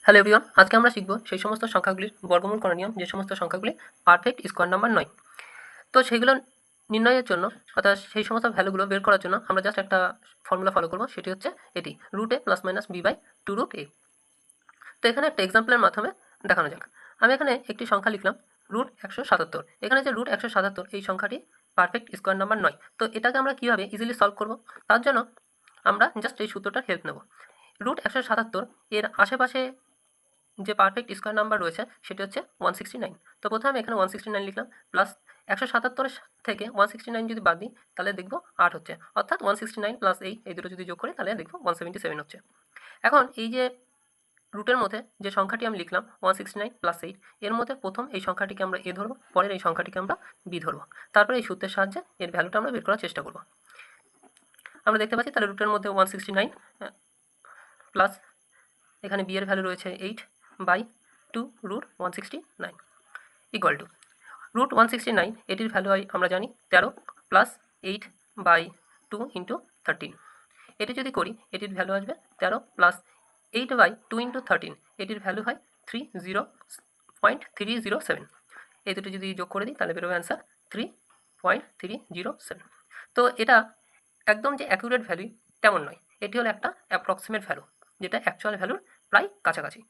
Hello everyone, আজকে আমরা শিখব সেই সমস্ত সংখ্যাগুলির বর্গমূল করার নিয়ম যে সমস্ত সংখ্যাগুলি পারফেক্ট স্কোয়ার নাম্বার নয়। তো সেগুলো নির্ণয়ের জন্য অর্থাৎ সেই সমস্ত ভ্যালুগুলো বের করার জন্য আমরা জাস্ট একটা ফর্মুলা ফলো করব, সেটি হচ্ছে এটি √a ± b/2√a। তো এখানে একটা এক্সাম্পলের মাধ্যমে দেখানো যাক। আমি এখানে একটি সংখ্যা লিখলাম √177। এখানে যে √177 এই সংখ্যাটি পারফেক্ট স্কোয়ার নাম্বার নয়। তো এটাকে আমরা কীভাবে ইজিলি সলভ করব, তার জন্য আমরা জাস্ট এই সূত্রটার হেল্প নেব। √177 এর আশেপাশে যে পারফেক্ট স্কোয়ার নাম্বার রয়েছে সেটি হচ্ছে 169। তো প্রথমে আমি এখানে 169 লিখলাম, প্লাস 177 থেকে 169 যদি বাদ দিই তাহলে দেখবো 8 হচ্ছে, অর্থাৎ 169 প্লাস 8 এই দুটো যদি যোগ করি তাহলে দেখবো 177 হচ্ছে। এখন এই যে রুটের মধ্যে যে সংখ্যাটি আমি লিখলাম 169 প্লাস 8, এর মধ্যে প্রথম এই সংখ্যাটিকে আমরা এ ধরবো, পরের এই সংখ্যাটিকে আমরা বি ধরবো, তারপরে এই সূত্রের সাহায্যে এর ভ্যালুটা আমরা বের করার চেষ্টা করব। আমরা দেখতে পাচ্ছি তাহলে রুটের মধ্যে 169 প্লাস এখানে বি এর ভ্যালু রয়েছে 8/2√169 ইকুয়াল টু √169, এটির ভ্যালু হয় আমরা জানি 13 প্লাস 8/2 ইন্টু 13। এটি যদি করি এটির ভ্যালু আসবে 13 প্লাস 8/2 ইন্টু 13, এটির ভ্যালু হয় 30.307। এই দুটো যদি যোগ করে দিই তাহলে বেরোবে অ্যান্সার 3.307। তো এটা একদম যে অ্যাকুরেট ভ্যালু তেমন নয়, এটি হলো একটা অ্যাপ্রক্সিমেট ভ্যালু, যেটা অ্যাকচুয়াল ভ্যালুর প্রায় কাছাকাছি।